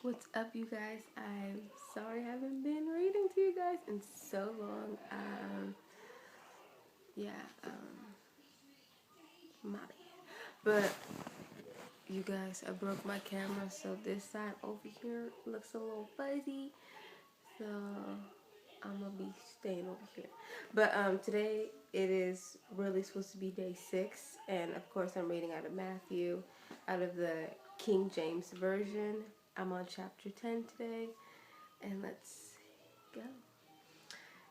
What's up, you guys? I'm sorry I haven't been reading to you guys in so long. Yeah, my bad. But you guys, I broke my camera, so this side over here looks a little fuzzy. So I'm gonna be staying over here. But today it is really supposed to be day 6, and of course I'm reading out of Matthew, out of the King James version. I'm on chapter 10 today, and let's go.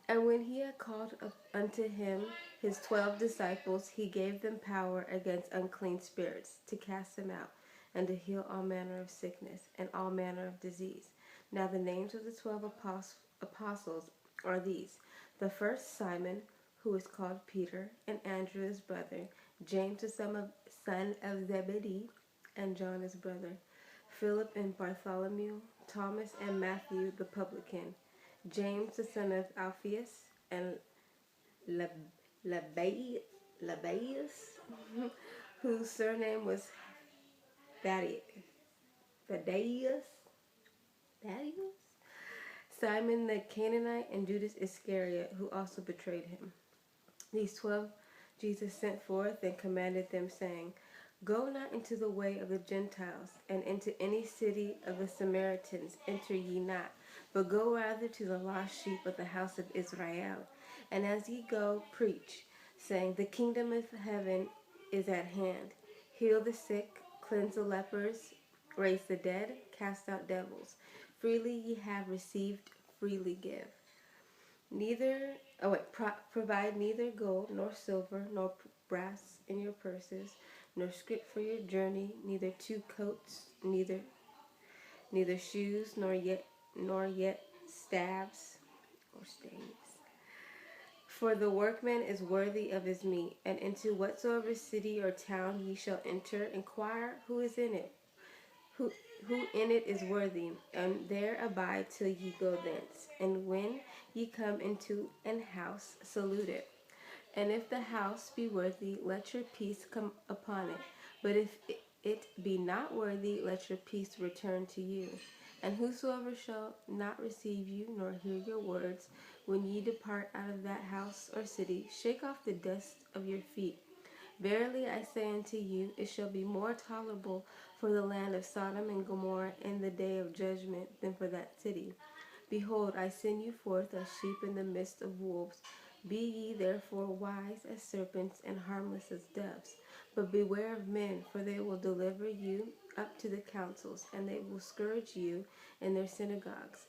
And when he had called unto him his 12 disciples, he gave them power against unclean spirits to cast them out, and to heal all manner of sickness and all manner of disease. Now the names of the 12 apostles are these: the first Simon, who is called Peter, and Andrew his brother, James the son of Zebedee, and John his brother, Philip and Bartholomew, Thomas and Matthew the publican, James the son of Alphaeus, and Lebbaeus, whose surname was Thaddeus, Simon the Canaanite, and Judas Iscariot, who also betrayed him. These 12 Jesus sent forth and commanded them, saying, Go not into the way of the Gentiles, and into any city of the Samaritans enter ye not, but go rather to the lost sheep of the house of Israel. And as ye go, preach, saying, The kingdom of heaven is at hand. Heal the sick, cleanse the lepers, raise the dead, cast out devils. Freely ye have received, freely give. Provide neither gold nor silver nor brass in your purses, nor scrip for your journey, neither 2 coats, neither shoes, nor yet staves or staves. For the workman is worthy of his meat. And into whatsoever city or town ye shall enter, inquire who is in it, who in it is worthy, and there abide till ye go thence. And when ye come into an house, salute it. And if the house be worthy, let your peace come upon it. But if it be not worthy, let your peace return to you. And whosoever shall not receive you, nor hear your words, when ye depart out of that house or city, shake off the dust of your feet. Verily I say unto you, it shall be more tolerable for the land of Sodom and Gomorrah in the day of judgment than for that city. Behold, I send you forth as sheep in the midst of wolves. Be ye therefore wise as serpents and harmless as doves. But beware of men, for they will deliver you up to the councils, and they will scourge you in their synagogues.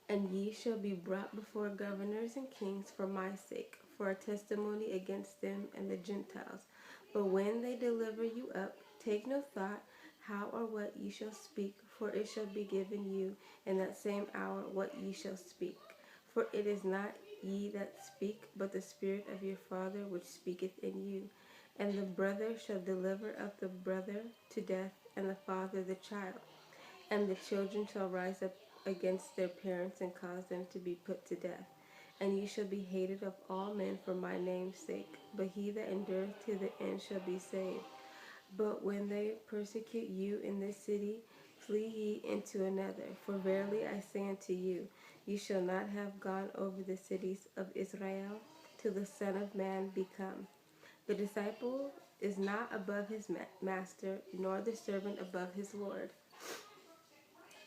And ye shall be brought before governors and kings for my sake, for a testimony against them and the Gentiles. But when they deliver you up, take no thought how or what ye shall speak, for it shall be given you in that same hour what ye shall speak. For it is not ye that speak, but the Spirit of your Father which speaketh in you. And the brother shall deliver up the brother to death, and the father the child. And the children shall rise up against their parents and cause them to be put to death. And ye shall be hated of all men for my name's sake, but he that endureth to the end shall be saved. But when they persecute you in this city, flee ye into another. For verily I say unto you, ye shall not have gone over the cities of Israel till the Son of Man be come. The disciple is not above his master, nor the servant above his Lord.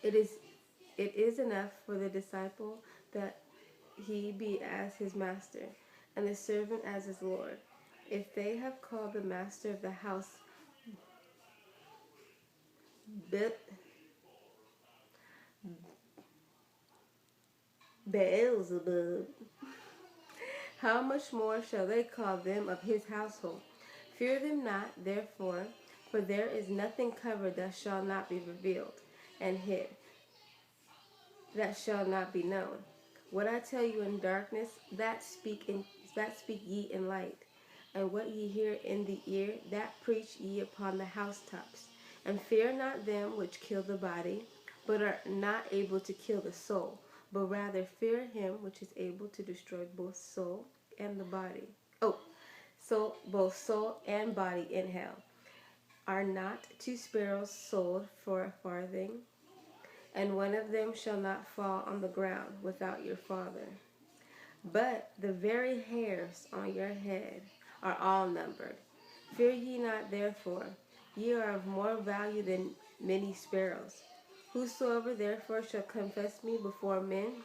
It is enough for the disciple that he be as his master, and the servant as his Lord. If they have called the master of the house Beelzebub, how much more shall they call them of his household? Fear them not, therefore, for there is nothing covered that shall not be revealed, and hid that shall not be known. What I tell you in darkness, that speak ye in light. And what ye hear in the ear, that preach ye upon the housetops. And fear not them which kill the body, but are not able to kill the soul, but rather fear him which is able to destroy both soul and the body. Both soul and body in hell. Are not 2 sparrows sold for a farthing, and one of them shall not fall on the ground without your Father. But the very hairs on your head are all numbered. Fear ye not, therefore, ye are of more value than many sparrows. Whosoever therefore shall confess me before men,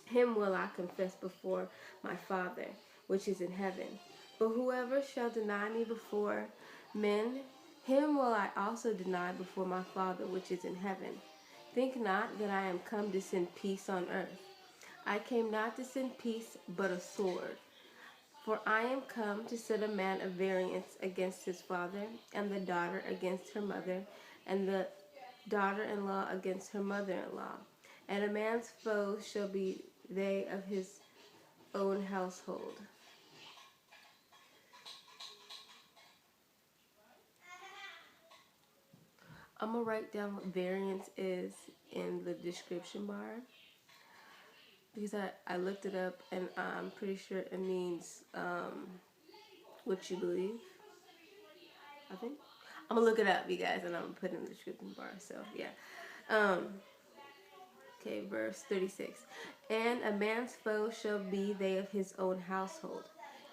him will I confess before my Father, which is in heaven. But whoever shall deny me before men, him will I also deny before my Father, which is in heaven. Think not that I am come to send peace on earth. I came not to send peace, but a sword. For I am come to set a man of variance against his father, and the daughter against her mother, and the daughter-in-law against her mother-in-law. And a man's foes shall be they of his own household. I'm going to write down what variance is in the description bar, because I looked it up, and I'm pretty sure it means what you believe, I think. I'm going to look it up, you guys, and I'm going to put it in the description bar. So, yeah. Okay, verse 36. And a man's foe shall be they of his own household.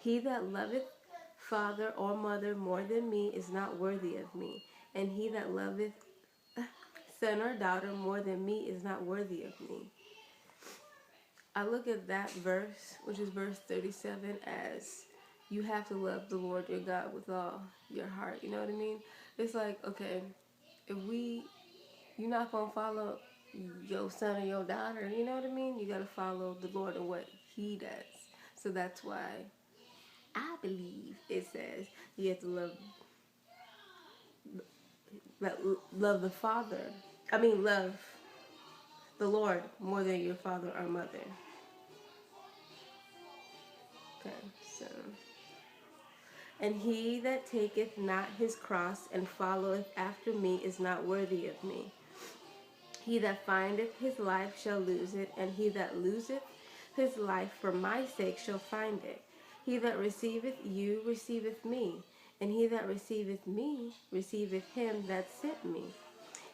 He that loveth father or mother more than me is not worthy of me. And he that loveth son or daughter more than me is not worthy of me. I look at that verse, which is verse 37, as you have to love the Lord your God with all your heart. You know what I mean? It's like, okay, if you're not going to follow your son or your daughter, you know what I mean? You got to follow the Lord and what he does. So that's why I believe it says you have to love the Father. Love the Lord more than your father or mother. Okay, so. And he that taketh not his cross and followeth after me is not worthy of me. He that findeth his life shall lose it, and he that loseth his life for my sake shall find it. He that receiveth you receiveth me, and he that receiveth me receiveth him that sent me.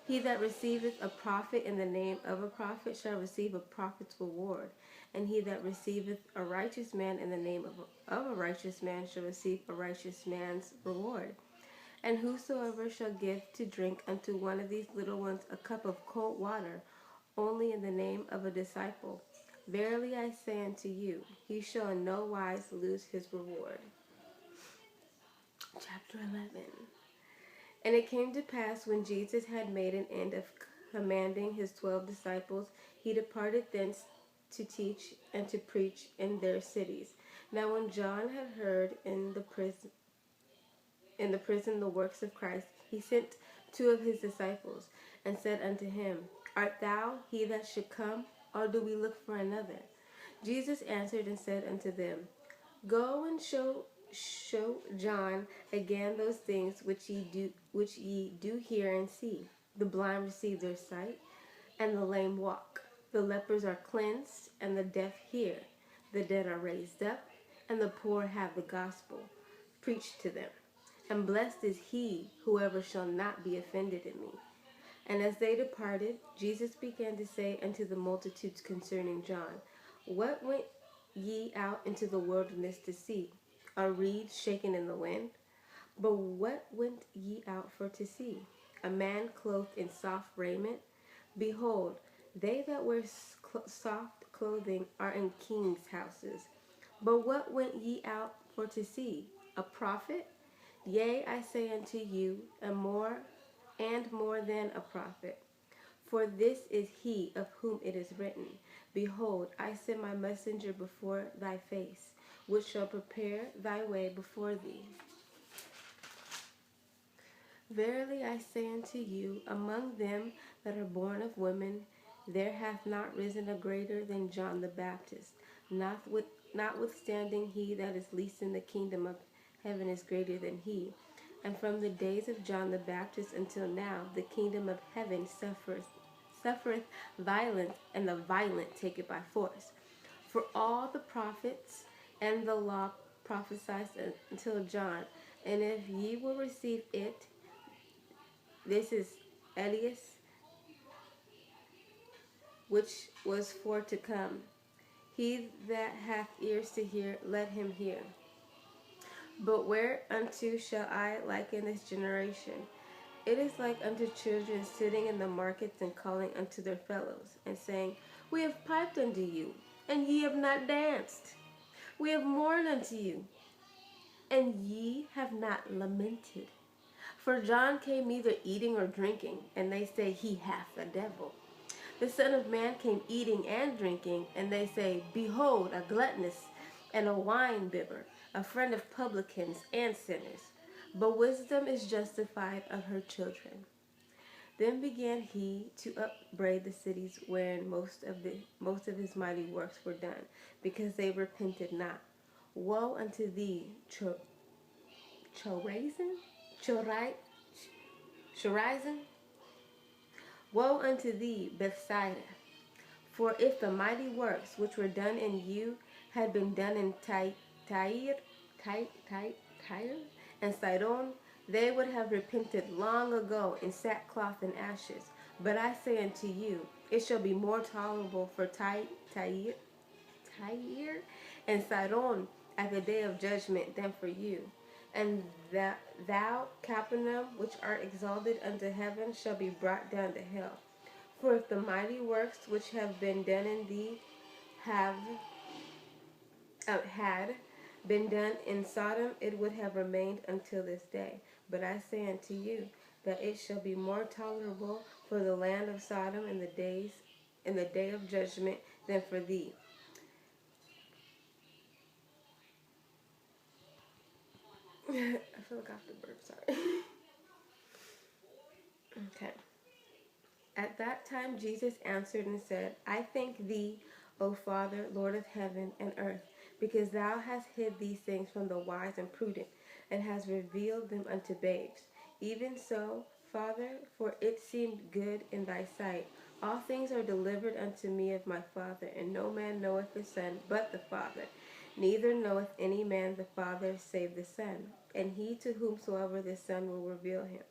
He that receiveth a prophet in the name of a prophet shall receive a prophet's reward, and he that receiveth a righteous man in the name of a righteous man shall receive a righteous man's reward. And whosoever shall give to drink unto one of these little ones a cup of cold water, only in the name of a disciple, verily I say unto you, he shall in no wise lose his reward. Chapter 11. And it came to pass, when Jesus had made an end of commanding his 12 disciples, he departed thence to teach and to preach in their cities. Now when John had heard in the prison the works of Christ, he sent 2 of his disciples, and said unto him, Art thou he that should come, or do we look for another? Jesus answered and said unto them, Go and show John again those things which ye do hear and see. The blind receive their sight, and the lame walk. The lepers are cleansed, and the deaf hear. The dead are raised up, and the poor have the gospel preached to them. And blessed is he, whoever shall not be offended in me. And as they departed, Jesus began to say unto the multitudes concerning John, What went ye out into the wilderness to see? A reed shaken in the wind? But what went ye out for to see? A man clothed in soft raiment? Behold, they that wear soft clothing are in kings' houses. But what went ye out for to see? A prophet? Yea, I say unto you, and more than a prophet. For this is he of whom it is written, Behold, I send my messenger before thy face, which shall prepare thy way before thee. Verily I say unto you, among them that are born of women, there hath not risen a greater than John the Baptist. Notwithstanding, he that is least in the kingdom of heaven is greater than he. And from the days of John the Baptist until now, the kingdom of heaven suffereth violence, and the violent take it by force. For all the prophets and the law prophesied until John. And if ye will receive it, this is Elias, which was for to come. He that hath ears to hear, let him hear. But whereunto shall I liken this generation? It is like unto children sitting in the markets and calling unto their fellows, and saying, We have piped unto you, and ye have not danced. We have mourned unto you, and ye have not lamented. For John came neither eating or drinking, and they say, He hath a devil. The Son of Man came eating and drinking, and they say, Behold, a gluttonous and a wine-bibber, a friend of publicans and sinners. But wisdom is justified of her children. Then began he to upbraid the cities wherein most of his mighty works were done, because they repented not. Woe unto thee, Chorazin? Chorazin? Woe unto thee, Bethsaida! For if the mighty works which were done in you had been done in Tyre and Sidon, they would have repented long ago in sackcloth and ashes. But I say unto you, it shall be more tolerable for Tyre and Sidon at the day of judgment than for you. And that thou, Capernaum, which art exalted unto heaven, shall be brought down to hell. For if the mighty works which have been done in thee have had been done in Sodom, it would have remained until this day. But I say unto you that it shall be more tolerable for the land of Sodom in the day of judgment than for thee. I feel like I have to burp, sorry. Okay. At that time Jesus answered and said, I thank thee, O Father, Lord of heaven and earth, because thou hast hid these things from the wise and prudent, and hast revealed them unto babes. Even so, Father, for it seemed good in thy sight. All things are delivered unto me of my Father, and no man knoweth the Son but the Father. Neither knoweth any man the Father save the Son, and he to whomsoever the Son will reveal him.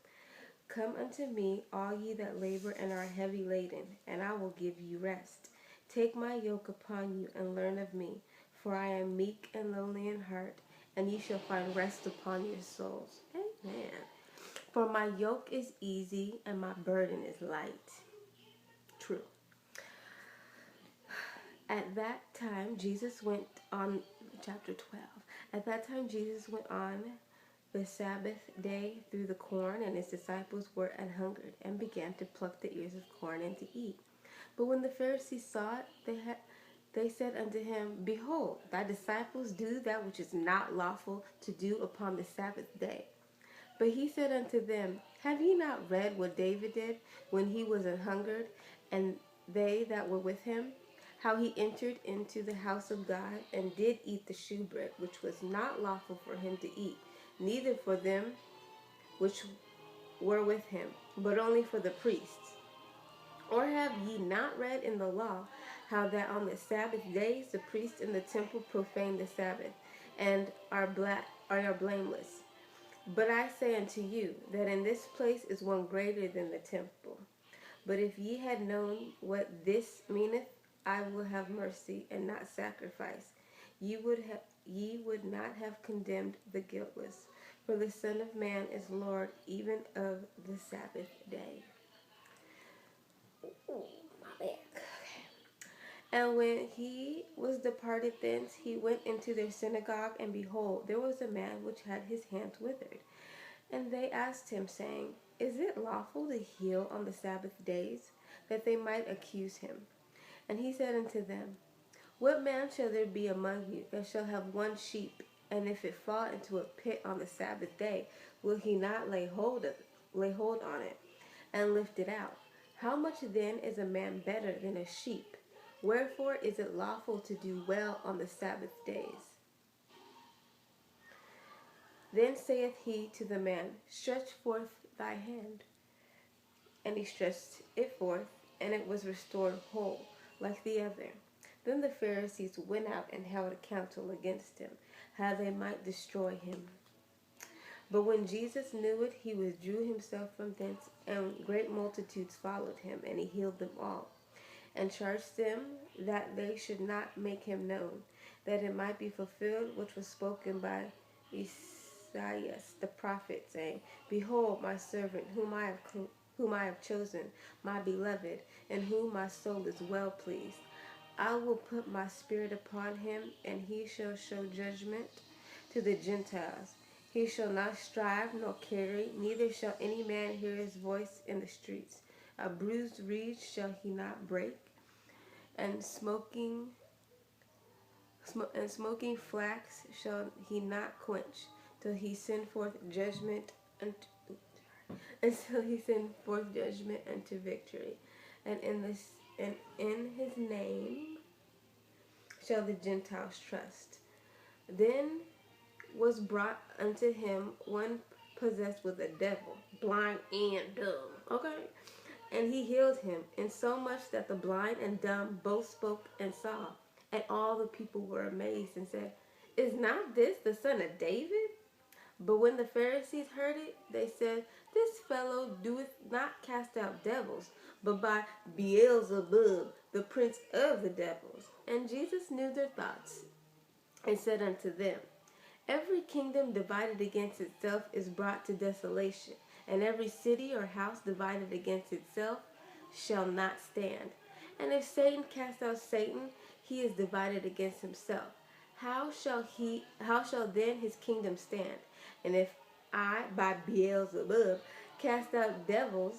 Come unto me, all ye that labor and are heavy laden, and I will give you rest. Take my yoke upon you, and learn of me, for I am meek and lowly in heart, and ye shall find rest upon your souls. Amen. For my yoke is easy, and my burden is light. True. At that time, Jesus went on, chapter 12. At that time, Jesus went on the Sabbath day through the corn, and his disciples were an hungered, and began to pluck the ears of corn and to eat. But when the Pharisees saw it, they said unto him, Behold, thy disciples do that which is not lawful to do upon the Sabbath day. But he said unto them, Have ye not read what David did when he was an hungered, and they that were with him? How he entered into the house of God, and did eat the shewbread, which was not lawful for him to eat, neither for them which were with him, but only for the priests. Or have ye not read in the law how that on the Sabbath days the priests in the temple profane the Sabbath, and are blameless? But I say unto you that in this place is one greater than the temple. But if ye had known what this meaneth, I will have mercy and not sacrifice, ye would not have condemned the guiltless. For the Son of Man is Lord even of the Sabbath day. Ooh, my back. Okay. And when he was departed thence, he went into their synagogue, and behold, there was a man which had his hands withered. And they asked him, saying, Is it lawful to heal on the Sabbath days? That they might accuse him. And he said unto them, What man shall there be among you that shall have one sheep, and if it fall into a pit on the Sabbath day, will he not lay hold on it, and lift it out? How much then is a man better than a sheep? Wherefore is it lawful to do well on the Sabbath days? Then saith he to the man, Stretch forth thy hand. And he stretched it forth, and it was restored whole, like the other. Then the Pharisees went out and held a council against him, how they might destroy him. But when Jesus knew it, he withdrew himself from thence, and great multitudes followed him, and he healed them all. and charged them that they should not make him known, that it might be fulfilled which was spoken by Esaias the prophet, saying, Behold, my servant, whom I have chosen, my beloved, in whom my soul is well pleased. I will put my spirit upon him, and he shall show judgment to the Gentiles. He shall not strive nor carry, neither shall any man hear his voice in the streets. A bruised reed shall he not break, and smoking flax shall he not quench, till he send forth judgment until he send forth judgment unto victory. And in his name shall the Gentiles trust. Then was brought unto him one possessed with a devil, blind and dumb. Okay? And he healed him, insomuch that the blind and dumb both spoke and saw. And all the people were amazed and said, Is not this the son of David? But when the Pharisees heard it, they said, This fellow doeth not cast out devils, but by Beelzebub, the prince of the devils. And Jesus knew their thoughts, and said unto them, Every kingdom divided against itself is brought to desolation, and every city or house divided against itself shall not stand. And if Satan cast out Satan, he is divided against himself. How shall then his kingdom stand? And if I, by Beelzebub, cast out devils,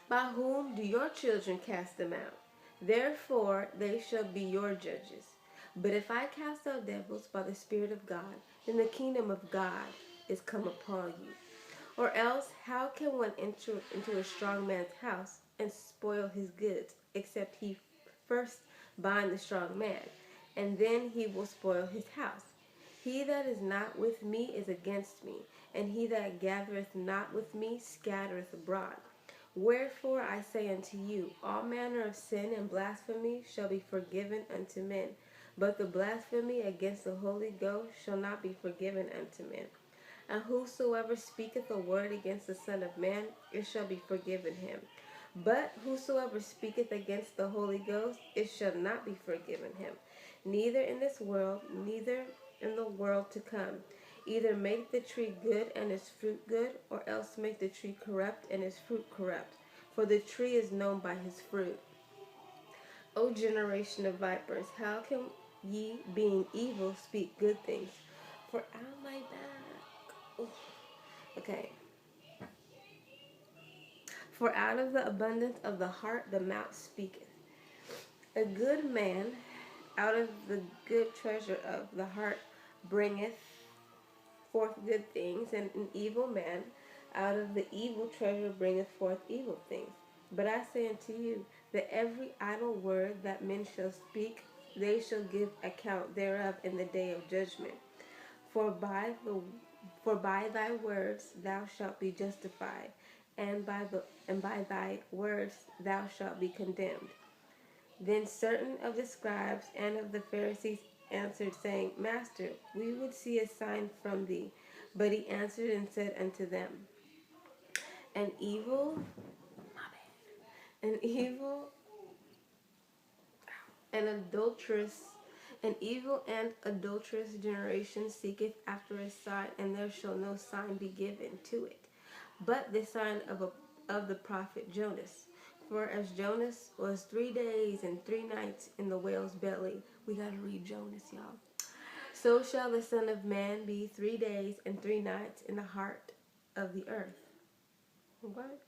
by whom do your children cast them out? Therefore they shall be your judges. But if I cast out devils by the Spirit of God, then the kingdom of God is come upon you. Or else, how can one enter into a strong man's house and spoil his goods, except he first bind the strong man, and then he will spoil his house? He that is not with me is against me, and he that gathereth not with me scattereth abroad. Wherefore I say unto you, all manner of sin and blasphemy shall be forgiven unto men, but the blasphemy against the Holy Ghost shall not be forgiven unto men. And whosoever speaketh a word against the Son of Man, it shall be forgiven him. But whosoever speaketh against the Holy Ghost, it shall not be forgiven him, neither in this world, neither in the world to come. Either make the tree good and its fruit good, or else make the tree corrupt and its fruit corrupt. For the tree is known by his fruit. O generation of vipers, how can ye, being evil, speak good things? For out my back. Ooh. Okay. For out of the abundance of the heart the mouth speaketh. A good man out of the good treasure of the heart bringeth forth good things, and an evil man out of the evil treasure bringeth forth evil things. But I say unto you, that every idle word that men shall speak, they shall give account thereof in the day of judgment. For by thy words thou shalt be justified, and by thy words thou shalt be condemned. Then certain of the scribes and of the Pharisees answered, saying, Master, we would see a sign from thee. But he answered and said unto them, An evil and adulterous generation seeketh after a sign, and there shall no sign be given to it, but the sign of the prophet Jonas. For as Jonas was 3 days and 3 nights in the whale's belly, we gotta read Jonas, y'all. So shall the Son of Man be 3 days and 3 nights in the heart of the earth. Okay?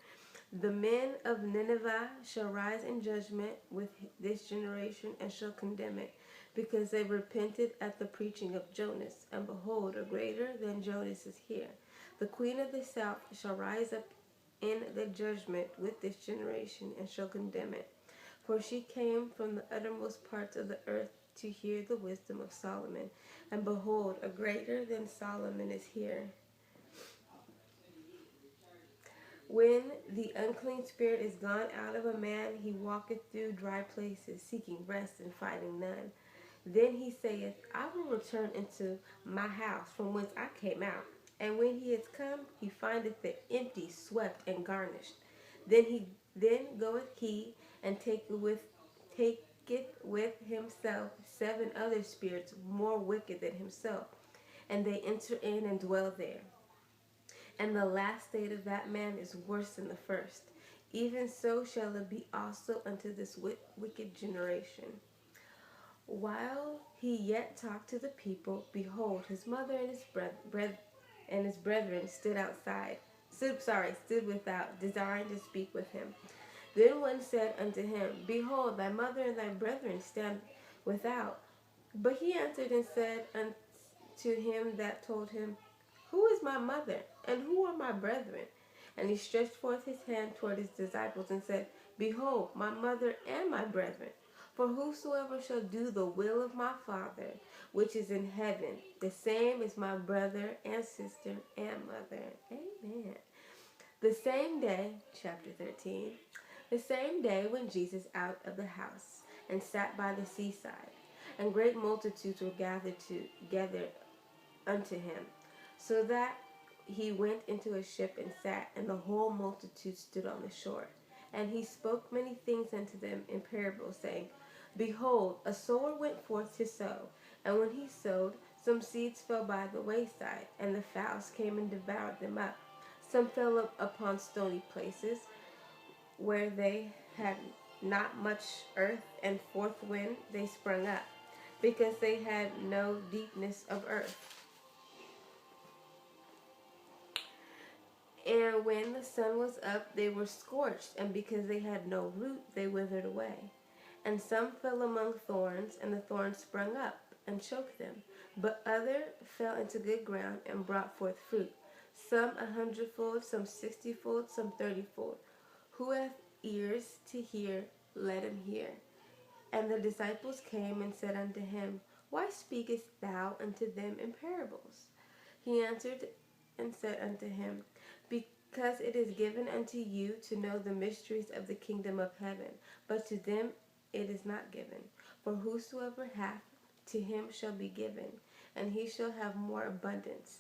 The men of Nineveh shall rise in judgment with this generation and shall condemn it, because they repented at the preaching of Jonas. And behold, a greater than Jonas is here. The queen of the south shall rise up in the judgment with this generation and shall condemn it. For she came from the uttermost parts of the earth to hear the wisdom of Solomon. And behold, a greater than Solomon is here. When the unclean spirit is gone out of a man, he walketh through dry places, seeking rest and finding none. Then he saith, I will return into my house from whence I came out. And when he is come, he findeth it empty, swept, and garnished. Then goeth he and taketh with taketh with himself 7 other spirits more wicked than himself, and they enter in and dwell there. And the last state of that man is worse than the first. Even so shall it be also unto this wicked generation. While he yet talked to the people, behold, his mother and his brethren stood without, desiring to speak with him. Then one said unto him, Behold, thy mother and thy brethren stand without. But he answered and said unto him that told him, Who is my mother, and who are my brethren? And he stretched forth his hand toward his disciples and said, Behold, my mother and my brethren. For whosoever shall do the will of my Father, which is in heaven, the same is my brother and sister and mother. Amen. The same day, chapter 13, the same day went Jesus out of the house and sat by the seaside, and great multitudes were gathered unto him, so that he went into a ship and sat, and the whole multitude stood on the shore. And he spoke many things unto them in parables, saying, Behold, a sower went forth to sow, and when he sowed, some seeds fell by the wayside, and the fowls came and devoured them up. Some fell upon stony places, where they had not much earth, and forthwith they sprung up, because they had no deepness of earth. And when the sun was up, they were scorched, and because they had no root, they withered away. And some fell among thorns, and the thorns sprung up and choked them. But other fell into good ground and brought forth fruit, some 100-fold, some 60-fold, some 30-fold. Who hath ears to hear, let him hear. And the disciples came and said unto him, Why speakest thou unto them in parables? He answered and said unto him, Because it is given unto you to know the mysteries of the kingdom of heaven, but to them it is not given. For whosoever hath, to him shall be given, and he shall have more abundance.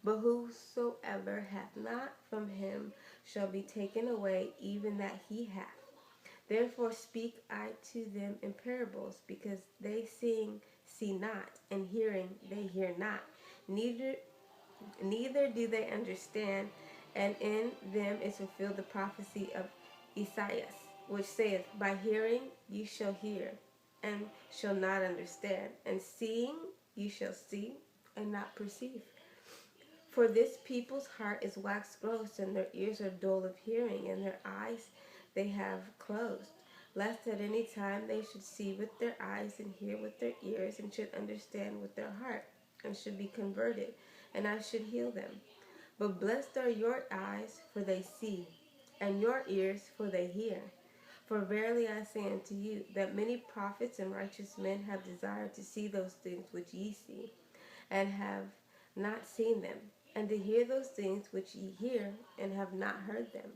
But whosoever hath not, from him shall be taken away even that he hath. Therefore speak I to them in parables, because they seeing see not, and hearing they hear not, neither do they understand. And in them is fulfilled the prophecy of Esaias, which saith, By hearing ye shall hear, and shall not understand, and seeing ye shall see, and not perceive. For this people's heart is waxed gross, and their ears are dull of hearing, and their eyes they have closed, lest at any time they should see with their eyes, and hear with their ears, and should understand with their heart, and should be converted, and I should heal them. But blessed are your eyes, for they see, and your ears, for they hear. For verily I say unto you, that many prophets and righteous men have desired to see those things which ye see, and have not seen them, and to hear those things which ye hear, and have not heard them.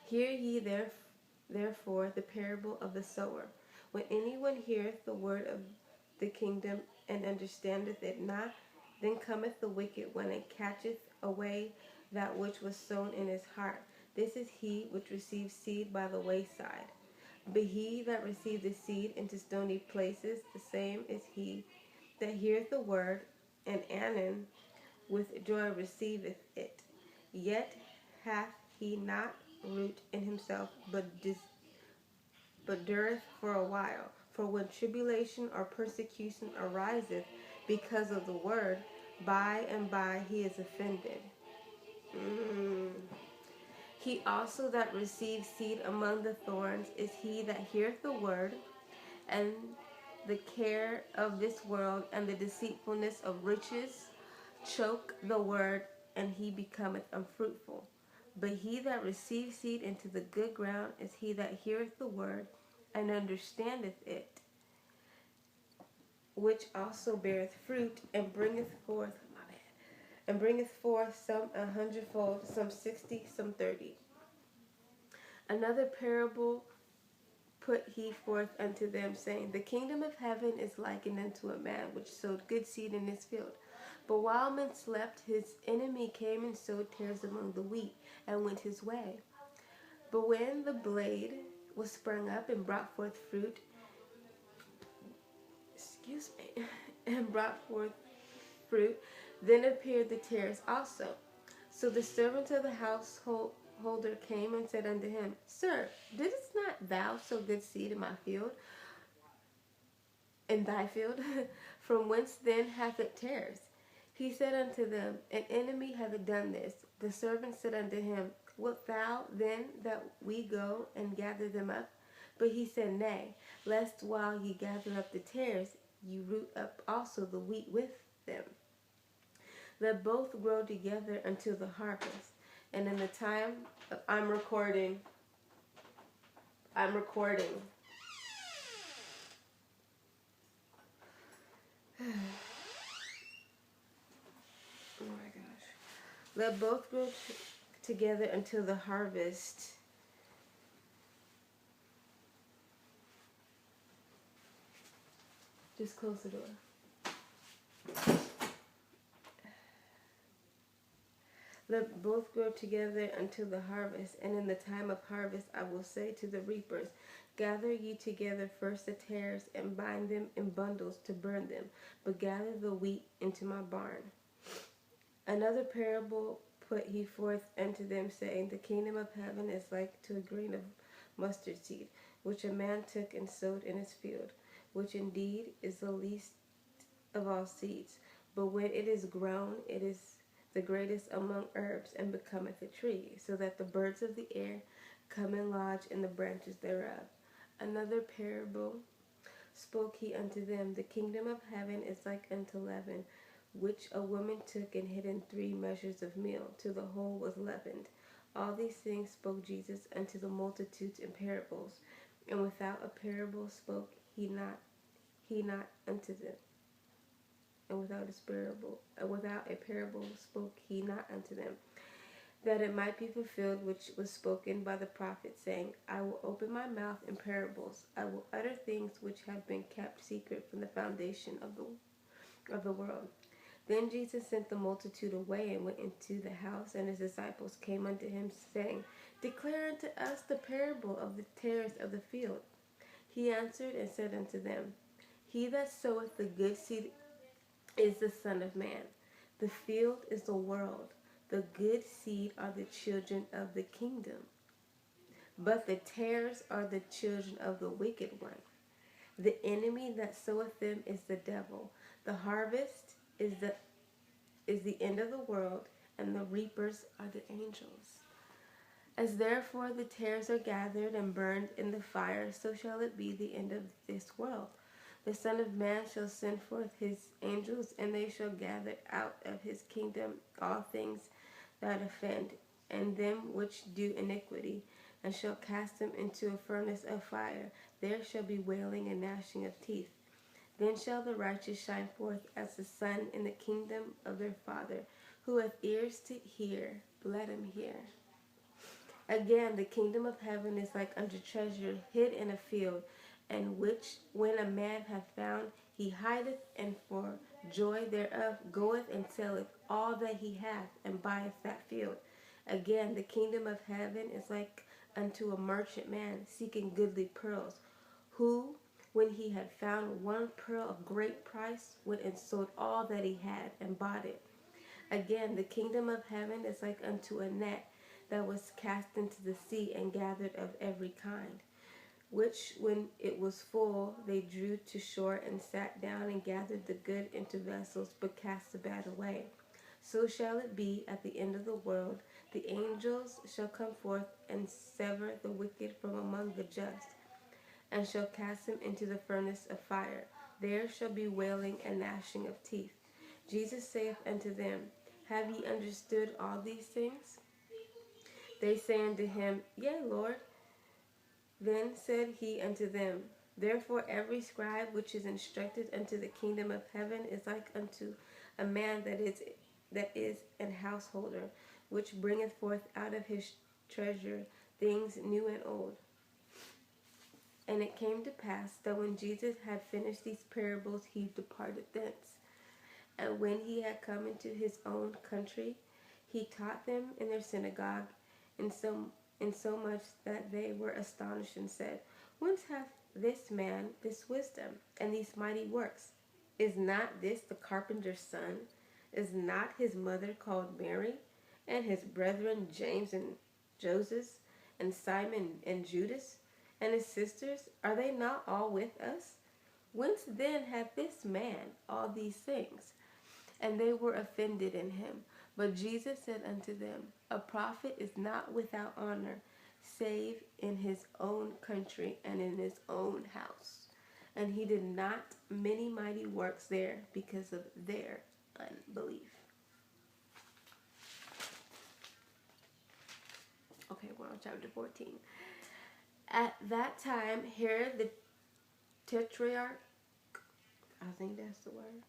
Hear ye therefore the parable of the sower. When anyone heareth the word of the kingdom, and understandeth it not, then cometh the wicked one, and catcheth away that which was sown in his heart. This is he which receives seed by the wayside. But he that received the seed into stony places, the same is he that heareth the word, and anon with joy receiveth it. Yet hath he not root in himself, but dureth for a while. For when tribulation or persecution ariseth because of the word, by and by he is offended. He also that receives seed among the thorns is he that heareth the word, and the care of this world and the deceitfulness of riches choke the word, and he becometh unfruitful. But he that receives seed into the good ground is he that heareth the word, and understandeth it, which also beareth fruit, and bringeth forth some 100-fold, some 60, some 30. Another parable put he forth unto them, saying, The kingdom of heaven is likened unto a man which sowed good seed in his field. But while men slept, his enemy came and sowed tares among the wheat, and went his way. But when the blade was sprung up and brought forth fruit, and brought forth fruit, then appeared the tares also. So the servant of the householder came and said unto him, Sir, didst not thou sow good seed in my field, in thy field? From whence then hath it tares? He said unto them, An enemy hath done this. The servant said unto him, Wilt thou then that we go and gather them up? But he said, Nay, lest while ye gather up the tares, ye root up also the wheat with them. Let both grow together until the harvest. And in the time, I'm recording. Oh my gosh. Let both grow together until the harvest. Just close the door. Let both grow together until the harvest, and in the time of harvest I will say to the reapers, Gather ye together first the tares, and bind them in bundles to burn them, but gather the wheat into my barn. Another parable put he forth unto them, saying, The kingdom of heaven is like to a grain of mustard seed, which a man took and sowed in his field, which indeed is the least of all seeds. But when it is grown, it is the greatest among herbs, and becometh a tree, so that the birds of the air come and lodge in the branches thereof. Another parable spoke he unto them, The kingdom of heaven is like unto leaven, which a woman took and hid in 3 measures of meal, till the whole was leavened. All these things spoke Jesus unto the multitudes in parables, and without a parable spoke he not unto them. And without a parable spoke he not unto them, that it might be fulfilled which was spoken by the prophet, saying, I will open my mouth in parables, I will utter things which have been kept secret from the foundation of the world. Then Jesus sent the multitude away and went into the house, and his disciples came unto him, saying, Declare unto us the parable of the tares of the field. He answered and said unto them, He that soweth the good seed is the Son of Man. The field is the world. The good seed are the children of the kingdom. But the tares are the children of the wicked one. The enemy that soweth them is the devil. The harvest is the end of the world, and the reapers are the angels. As therefore the tares are gathered and burned in the fire, so shall it be the end of this world. The Son of Man shall send forth his angels, and they shall gather out of his kingdom all things that offend, and them which do iniquity, and shall cast them into a furnace of fire. There shall be wailing and gnashing of teeth. Then shall the righteous shine forth as the sun in the kingdom of their Father. Who hath ears to hear, let him hear. Again, the kingdom of heaven is like unto treasure hid in a field, and which when a man hath found, he hideth, and for joy thereof goeth and selleth all that he hath, and buyeth that field. Again, the kingdom of heaven is like unto a merchant man seeking goodly pearls, who, when he had found one pearl of great price, went and sold all that he had, and bought it. Again, the kingdom of heaven is like unto a net that was cast into the sea, and gathered of every kind, which when it was full, they drew to shore, and sat down, and gathered the good into vessels, but cast the bad away. So shall it be at the end of the world. The angels shall come forth, and sever the wicked from among the just, and shall cast them into the furnace of fire. There shall be wailing and gnashing of teeth. Jesus saith unto them, Have ye understood all these things? They say unto him, Yea, Lord. Then said he unto them, Therefore every scribe which is instructed unto the kingdom of heaven is like unto a man that is an householder, which bringeth forth out of his treasure things new and old. And it came to pass that when Jesus had finished these parables, he departed thence. And when he had come into his own country, he taught them in their synagogue, and some insomuch that they were astonished and said, Whence hath this man this wisdom and these mighty works? Is not this the carpenter's son? Is not his mother called Mary? And his brethren James and Joseph, and Simon and Judas? And his sisters, are they not all with us? Whence then hath this man all these things? And they were offended in him. But Jesus said unto them, A prophet is not without honor, save in his own country and in his own house. And he did not many mighty works there because of their unbelief. Okay, we're on chapter 14. At that time, Herod the Tetrarch, I think that's the word,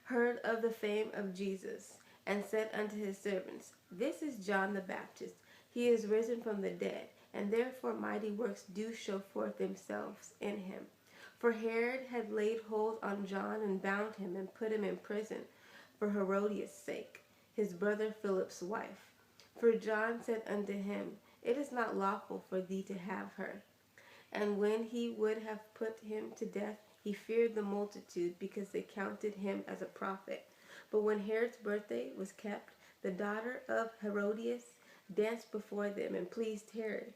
heard of the fame of Jesus, and said unto his servants, This is John the Baptist. He is risen from the dead, and therefore mighty works do show forth themselves in him. For Herod had laid hold on John, and bound him, and put him in prison, for Herodias' sake, his brother Philip's wife. For John said unto him, It is not lawful for thee to have her. And when he would have put him to death, he feared the multitude, because they counted him as a prophet. But when Herod's birthday was kept, the daughter of Herodias danced before them and pleased Herod.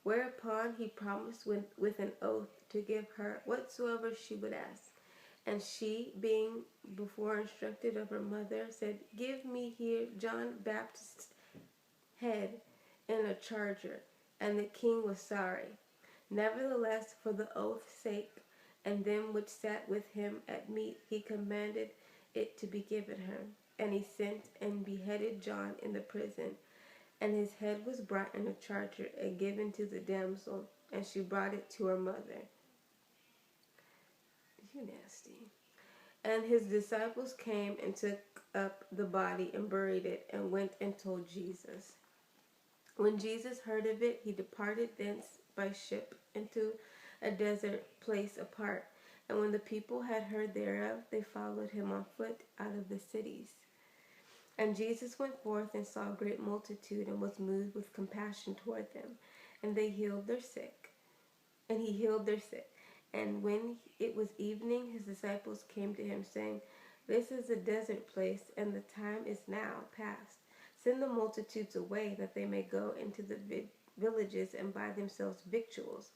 Whereupon he promised with an oath to give her whatsoever she would ask. And she, being before instructed of her mother, said, Give me here John Baptist's head in a charger. And the king was sorry. Nevertheless, for the oath's sake, and them which sat with him at meat, he commanded it to be given her. And he sent and beheaded John in the prison. And his head was brought in a charger and given to the damsel, and she brought it to her mother. You nasty. And his disciples came and took up the body and buried it, and went and told Jesus. When Jesus heard of it, he departed thence by ship into a desert place apart. And when the people had heard thereof, they followed him on foot out of the cities. And Jesus went forth and saw a great multitude, and was moved with compassion toward them. And they healed their sick. And he healed their sick. And when it was evening, his disciples came to him, saying, This is a desert place, and the time is now past. Send the multitudes away, that they may go into the villages and buy themselves victuals.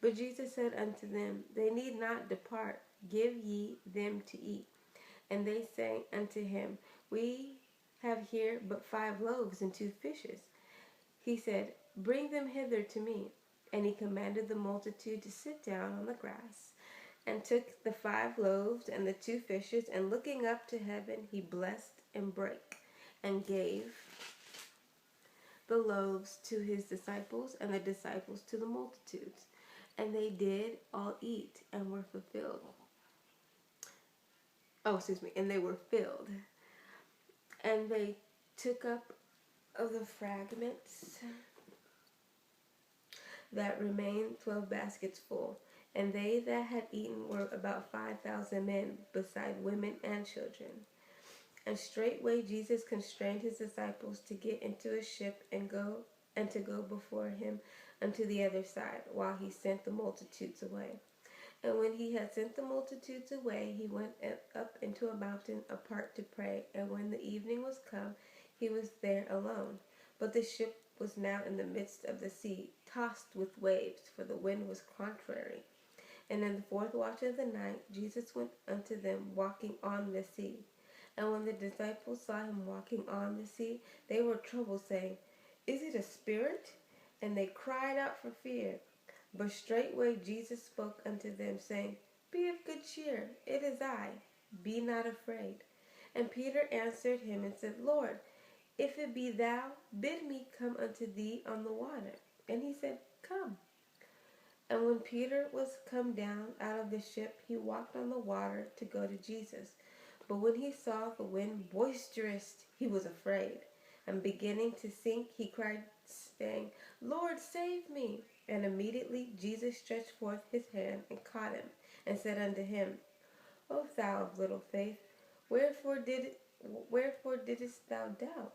But Jesus said unto them, They need not depart, give ye them to eat. And they sang unto him, We have here but 5 loaves and 2 fishes. He said, Bring them hither to me. And he commanded the multitude to sit down on the grass, and took the 5 loaves and the 2 fishes, and looking up to heaven, he blessed and brake, and gave the loaves to his disciples, and the disciples to the multitudes. And they did all eat, and were fulfilled. And they were filled. And they took up of the fragments that remained 12 baskets full. And they that had eaten were about 5,000 men, beside women and children. And straightway Jesus constrained his disciples to get into a ship and to go before him unto the other side, while he sent the multitudes away. And when he had sent the multitudes away, he went up into a mountain apart to pray. And when the evening was come, he was there alone. But the ship was now in the midst of the sea, tossed with waves, for the wind was contrary. And in the 4th watch of the night, Jesus went unto them walking on the sea. And when the disciples saw him walking on the sea, they were troubled, saying, Is it a spirit? And they cried out for fear. But straightway Jesus spoke unto them, saying, Be of good cheer, it is I, be not afraid. And Peter answered him and said, Lord, if it be thou, bid me come unto thee on the water. And he said, Come. And when Peter was come down out of the ship, he walked on the water to go to Jesus. But when he saw the wind boisterous, he was afraid. And beginning to sink, he cried, saying, Lord, save me. And immediately Jesus stretched forth his hand and caught him, and said unto him, O thou of little faith, wherefore didst thou doubt?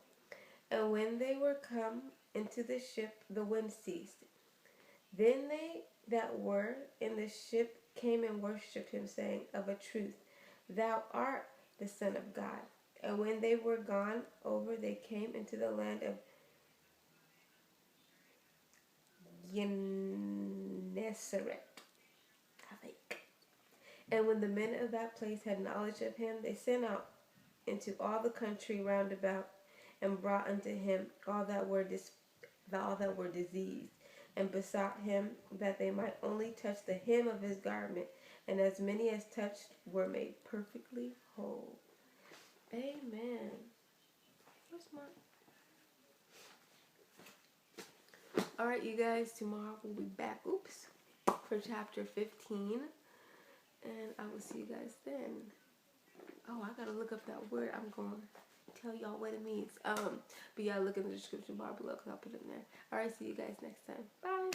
And when they were come into the ship, the wind ceased. Then they that were in the ship came and worshipped him, saying, Of a truth, thou art the Son of God. And when they were gone over, they came into the land of Gennesaret, I think. And when the men of that place had knowledge of him, they sent out into all the country round about, and brought unto him all that were diseased, and besought him that they might only touch the hem of his garment, and as many as touched were made perfectly whole. Amen. Where's my... Alright, you guys, tomorrow we'll be back, for chapter 15, and I will see you guys then. Oh, I gotta look up that word. I'm going to tell y'all what it means. But yeah, look in the description bar below because I'll put it in there. Alright, see you guys next time. Bye.